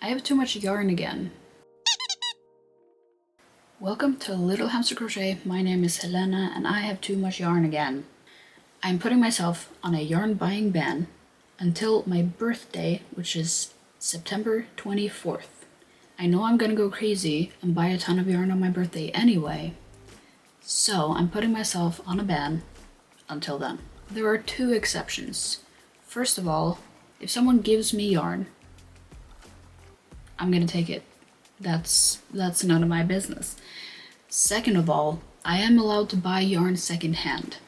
I have too much yarn again. Welcome to Little Hamster Crochet. My name is Helena and I have too much yarn again. I'm putting myself on a yarn buying ban until my birthday, which is September 24th. I know I'm gonna go crazy and buy a ton of yarn on my birthday anyway, so I'm putting myself on a ban until then. There are two exceptions. First of all, if someone gives me yarn, I'm gonna take it. That's none of my business. Second of all, I am allowed to buy yarn secondhand.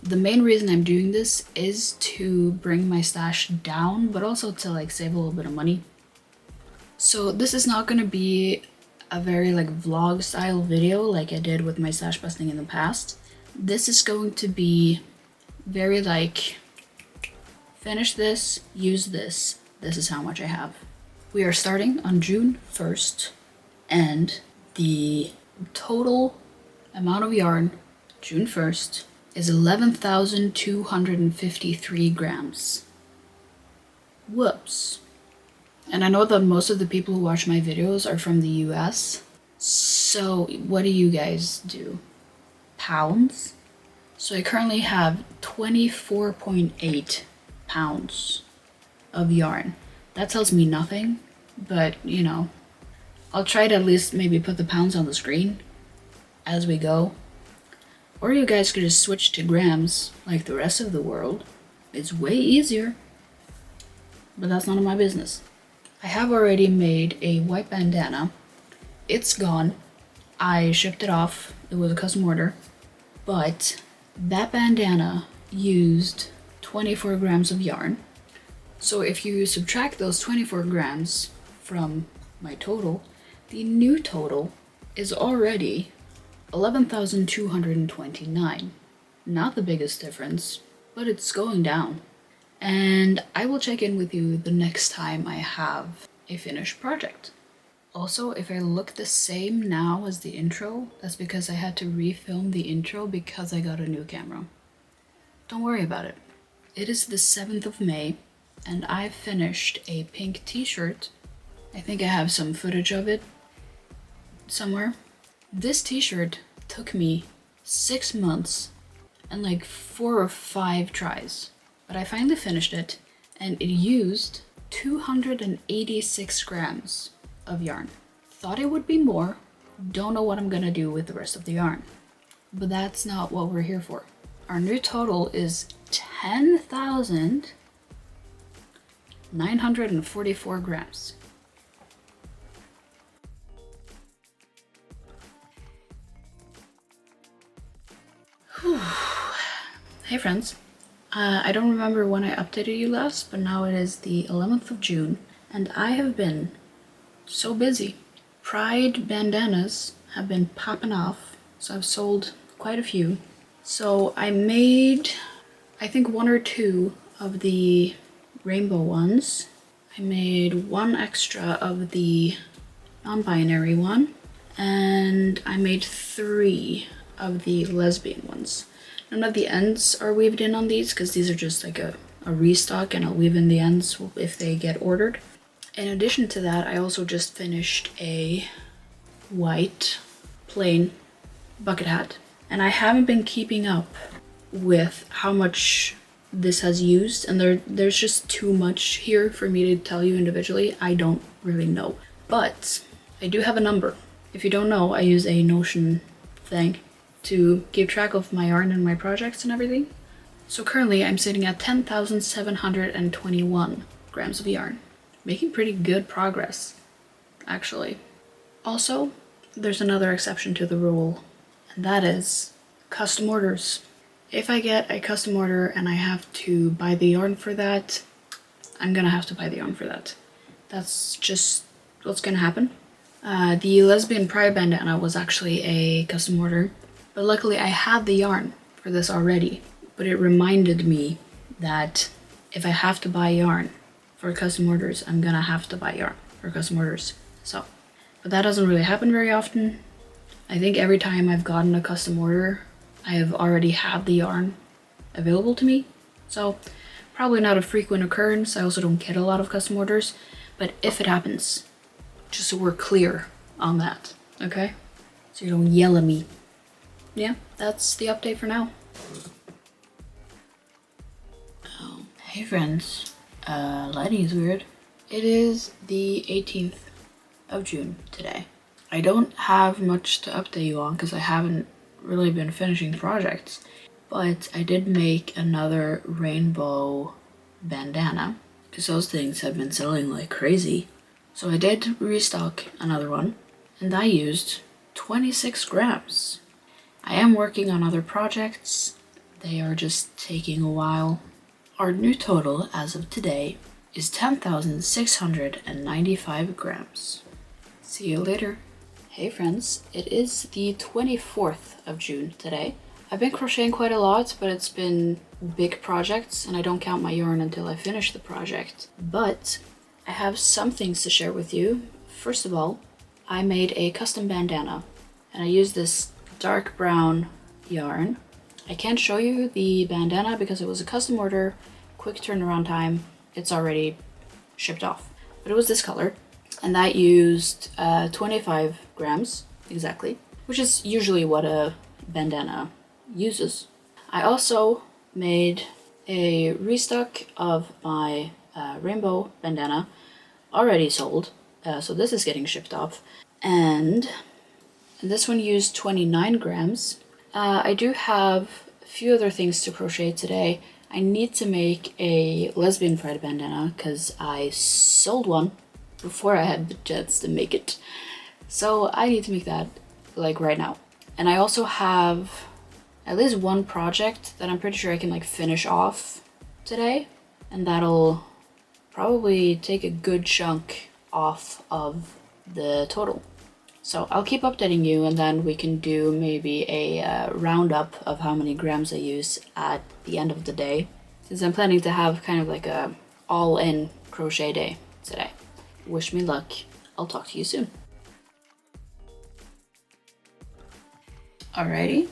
The main reason I'm doing this is to bring my stash down, but also to save a little bit of money. So this is not gonna be a very vlog style video like I did with my stash busting in the past. This is going to be very finish this, use this is how much I have. We are starting on June 1st, and the total amount of yarn, June 1st, is 11,253 grams. Whoops. And I know that most of the people who watch my videos are from the US, so what do you guys do? Pounds? So I currently have 24.8 pounds of yarn. That tells me nothing, but I'll try to at least maybe put the pounds on the screen as we go. Or you guys could just switch to grams like the rest of the world. It's way easier, but that's none of my business. I have already made a white bandana. It's gone. I shipped it off. It was a custom order, but that bandana used 24 grams of yarn. So if you subtract those 24 grams from my total, the new total is already 11,229. Not the biggest difference, but it's going down. And I will check in with you the next time I have a finished project. Also, if I look the same now as the intro, that's because I had to refilm the intro because I got a new camera. Don't worry about it. It is the 7th of May, and I finished a pink t-shirt. I think I have some footage of it somewhere. This t-shirt took me 6 months and 4 or 5 tries, but I finally finished it, and it used 286 grams of yarn. Thought it would be more. Don't know what I'm gonna do with the rest of the yarn, but that's not what we're here for. Our new total is 10,944 grams. Whew. Hey friends, I don't remember when I updated you last, but now it is the 11th of June, and I have been so busy. Pride bandanas have been popping off, so I've sold quite a few. So I made, I think, 1 or 2 of the rainbow ones. I made 1 extra of the non-binary one, and I made 3 of the lesbian ones. None of the ends are weaved in on these because these are just a restock, and I'll weave in the ends if they get ordered. In addition to that, I also just finished a white plain bucket hat, and I haven't been keeping up with how much this has used, and there's just too much here for me to tell you individually. I don't really know, but I do have a number. If you don't know, I use a Notion thing to keep track of my yarn and my projects and everything. So currently I'm sitting at 10,721 grams of yarn, making pretty good progress, actually. Also, there's another exception to the rule, and that is custom orders. If I get a custom order and I have to buy the yarn for that, I'm gonna have to buy the yarn for that. That's just what's gonna happen. The lesbian pride bandana was actually a custom order, but luckily I had the yarn for this already. But it reminded me that if I have to buy yarn for custom orders, I'm gonna have to buy yarn for custom orders. So, but that doesn't really happen very often. I think every time I've gotten a custom order, I have already had the yarn available to me. So probably not a frequent occurrence. I also don't get a lot of custom orders, But if it happens, just so we're clear on that, okay? So you don't yell at me. Yeah, that's the update for now. Oh, hey friends. Lighting is weird. It is the 18th of June today. I don't have much to update you on because I haven't really been finishing projects, but I did make another rainbow bandana because those things have been selling like crazy. So I did restock another one, and I used 26 grams. I am working on other projects. They are just taking a while. Our new total as of today is 10,695 grams. See you later. Hey friends, it is the 24th of June today. I've been crocheting quite a lot, but it's been big projects and I don't count my yarn until I finish the project. But I have some things to share with you. First of all, I made a custom bandana and I used this dark brown yarn. I can't show you the bandana because it was a custom order, quick turnaround time. It's already shipped off, but it was this color. And that used 25 grams exactly, which is usually what a bandana uses. I also made a restock of my rainbow bandana, already sold, so this is getting shipped off. And this one used 29 grams. I do have a few other things to crochet today. I need to make a lesbian pride bandana because I sold one before I had the chance to make it. So I need to make that like right now. And I also have at least one project that I'm pretty sure I can like finish off today. And that'll probably take a good chunk off of the total. So I'll keep updating you and then we can do maybe a roundup of how many grams I use at the end of the day. Since I'm planning to have kind of like a all-in crochet day today. Wish me luck. I'll talk to you soon. Alrighty,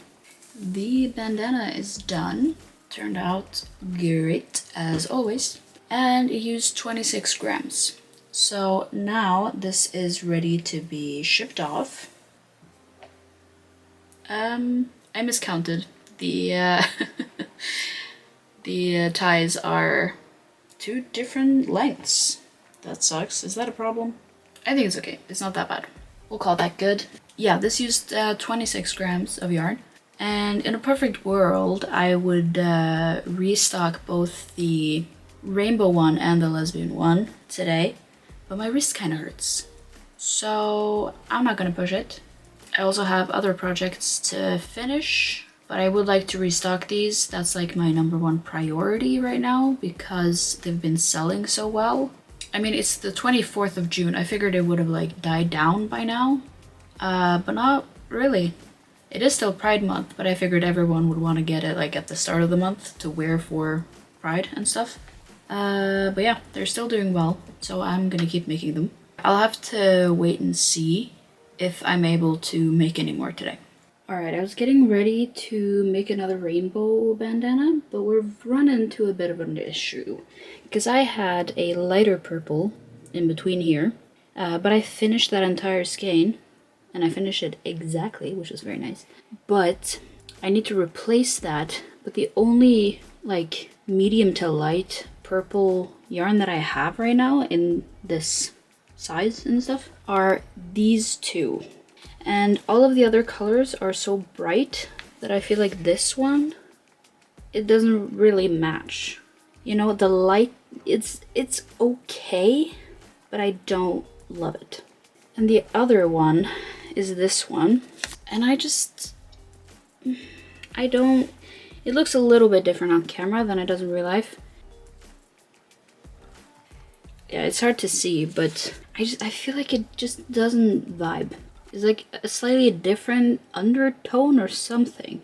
the bandana is done. Turned out great as always. And it used 26 grams. So now this is ready to be shipped off. I miscounted. The the ties are 2 different lengths. That sucks. Is that a problem? I think it's okay. It's not that bad. We'll call that good. Yeah, this used 26 grams of yarn. And in a perfect world, I would restock both the rainbow one and the lesbian one today. But my wrist kind of hurts. So I'm not gonna push it. I also have other projects to finish, but I would like to restock these. That's like my #1 priority right now because they've been selling so well. I mean, it's the 24th of June. I figured it would have like died down by now, but not really. It is still Pride Month, but I figured everyone would want to get it like at the start of the month to wear for Pride and stuff. But yeah, they're still doing well, so I'm gonna keep making them. I'll have to wait and see if I'm able to make any more today. Alright, I was getting ready to make another rainbow bandana, but we've run into a bit of an issue. Because I had a lighter purple in between here, but I finished that entire skein, and I finished it exactly, which was very nice. But I need to replace that, but the only like medium to light purple yarn that I have right now in this size and stuff are these 2. And all of the other colors are so bright that I feel like this one, it doesn't really match. You know, the light, it's okay, but I don't love it. And the other one is this one. And I don't, it looks a little bit different on camera than it does in real life. Yeah, it's hard to see, but I feel like it just doesn't vibe. It's like a slightly different undertone or something.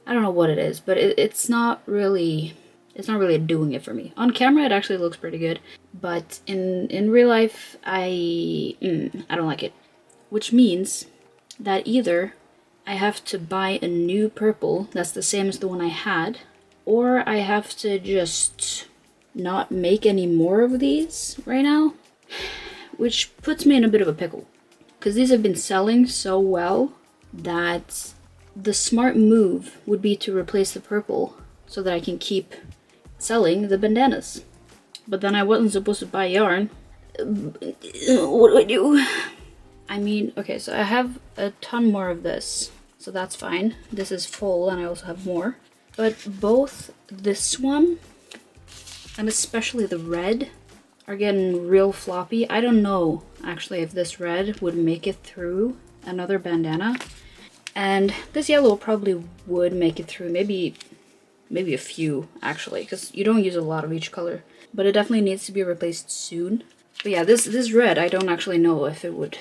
I don't know what it is, but it's not really doing it for me. On camera, it actually looks pretty good, but in real life, I don't like it. Which means that either I have to buy a new purple that's the same as the one I had, or I have to just not make any more of these right now. which puts me in a bit of a pickle. Because these have been selling so well that the smart move would be to replace the purple so that I can keep selling the bandanas. But then I wasn't supposed to buy yarn. What do I do? I mean, okay, so I have a ton more of this, so that's fine. This is full and I also have more. But both this one and especially the red are getting real floppy. I don't know actually if this red would make it through another bandana. And this yellow probably would make it through, maybe a few actually, because you don't use a lot of each color. But it definitely needs to be replaced soon. But yeah, this red, I don't actually know if it would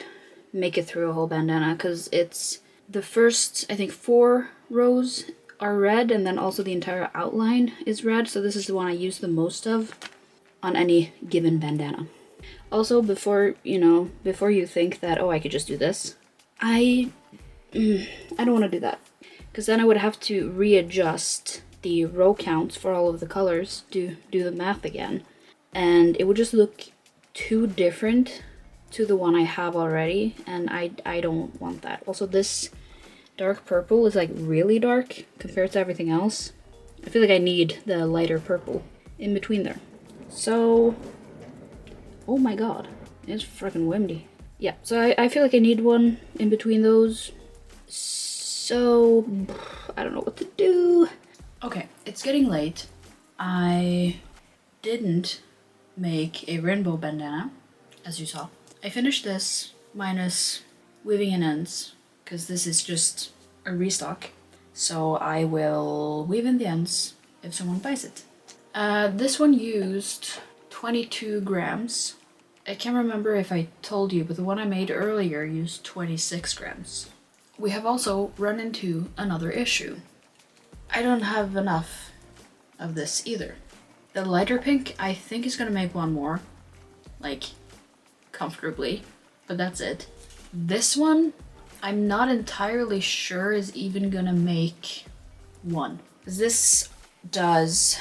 make it through a whole bandana, because it's the first, I think, 4 rows are red, and then also the entire outline is red. So this is the one I use the most of on any given bandana. Also, before you think that, oh, I could just do this, I don't want to do that, because then I would have to readjust the row counts for all of the colors to do the math again, and it would just look too different to the one I have already, and I don't want that. Also, this dark purple is like really dark compared to everything else. I feel like I need the lighter purple in between there. So, oh my god, it's freaking windy. Yeah, so I feel like I need one in between those. So, I don't know what to do. Okay, it's getting late. I didn't make a rainbow bandana, as you saw. I finished this minus weaving in ends, because this is just a restock. So I will weave in the ends if someone buys it. This one used 22 grams. I can't remember if I told you, but the one I made earlier used 26 grams. We have also run into another issue. I don't have enough of this either. The lighter pink, I think, is gonna make one more, like, comfortably, but that's it. This one, I'm not entirely sure is even gonna make one. This does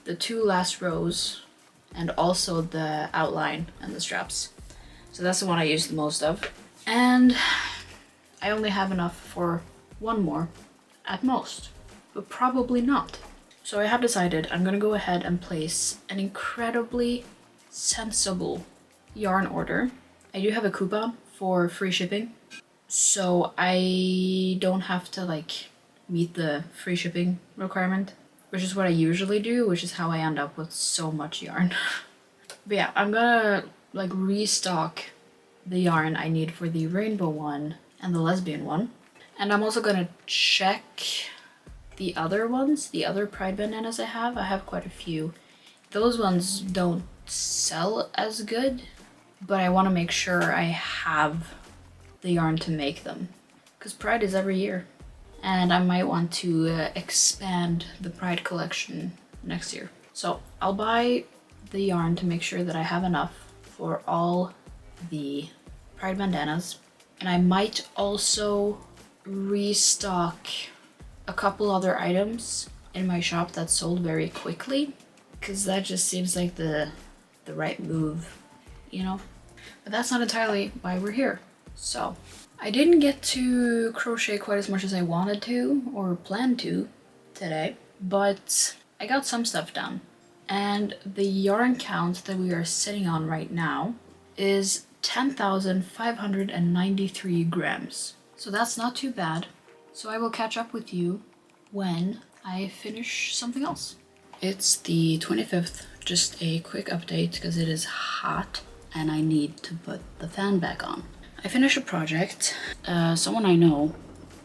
the 2 last rows and also the outline and the straps. So that's the one I use the most of. And I only have enough for one more at most, but probably not. So I have decided I'm gonna go ahead and place an incredibly sensible yarn order. I do have a coupon for free shipping, so I don't have to like meet the free shipping requirement, which is what I usually do, which is how I end up with so much yarn. But yeah, I'm gonna like restock the yarn I need for the rainbow one and the lesbian one. And I'm also gonna check the other ones, the other pride bandanas I have quite a few. Those ones don't sell as good, but I want to make sure I have the yarn to make them, because pride is every year, and I might want to expand the pride collection next year. So I'll buy the yarn to make sure that I have enough for all the pride bandanas, and I might also restock a couple other items in my shop that sold very quickly, because that just seems like the right move, you know? But that's not entirely why we're here. So I didn't get to crochet quite as much as I wanted to or planned to today, but I got some stuff done. And the yarn count that we are sitting on right now is 10,593 grams. So that's not too bad. So I will catch up with you when I finish something else. It's the 25th, just a quick update because it is hot and I need to put the fan back on. I finished a project. Someone I know,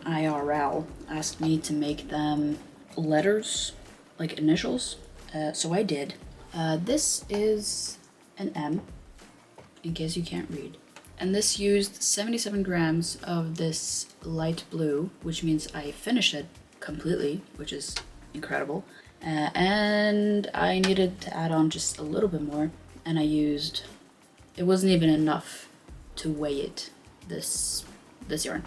IRL, asked me to make them letters, like initials, so I did. This is an M, in case you can't read. And this used 77 grams of this light blue, which means I finished it completely, which is incredible. And I needed to add on just a little bit more, and I used, it wasn't even enough to weigh it, this yarn.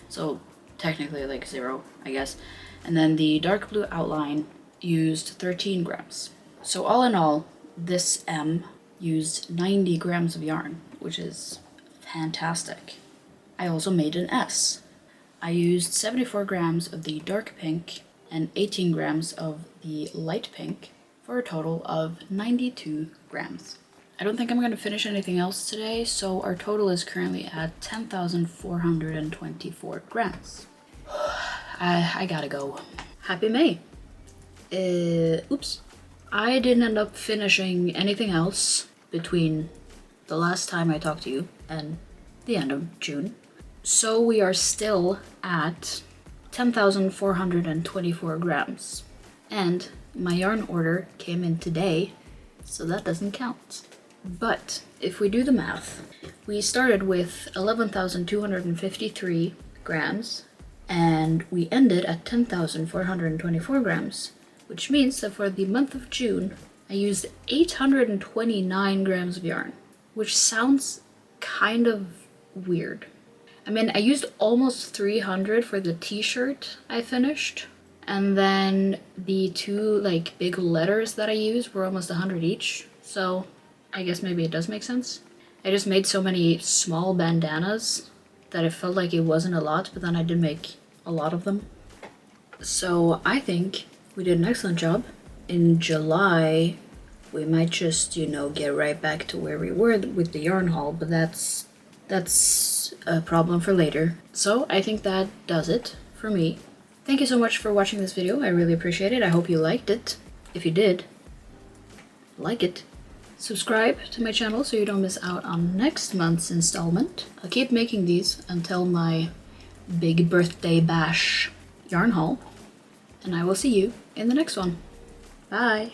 So technically like 0, I guess. And then the dark blue outline used 13 grams. So all in all, this M used 90 grams of yarn, which is fantastic. I also made an S. I used 74 grams of the dark pink and 18 grams of the light pink for a total of 92 grams. I don't think I'm going to finish anything else today, so our total is currently at 10,424 grams. I gotta go. Happy May. Oops. I didn't end up finishing anything else between the last time I talked to you and the end of June. So we are still at 10,424 grams. And my yarn order came in today, so that doesn't count. But if we do the math, we started with 11,253 grams and we ended at 10,424 grams, which means that for the month of June, I used 829 grams of yarn, which sounds kind of weird. I mean, I used almost 300 for the t-shirt I finished, and then the two like big letters that I used were almost 100 each, so I guess maybe it does make sense. I just made so many small bandanas that it felt like it wasn't a lot, but then I did make a lot of them. So I think we did an excellent job. In July, we might just, get right back to where we were with the yarn haul, but that's a problem for later. So I think that does it for me. Thank you so much for watching this video. I really appreciate it. I hope you liked it. If you did, like it. Subscribe to my channel so you don't miss out on next month's installment. I'll keep making these until my big birthday bash yarn haul. And I will see you in the next one. Bye!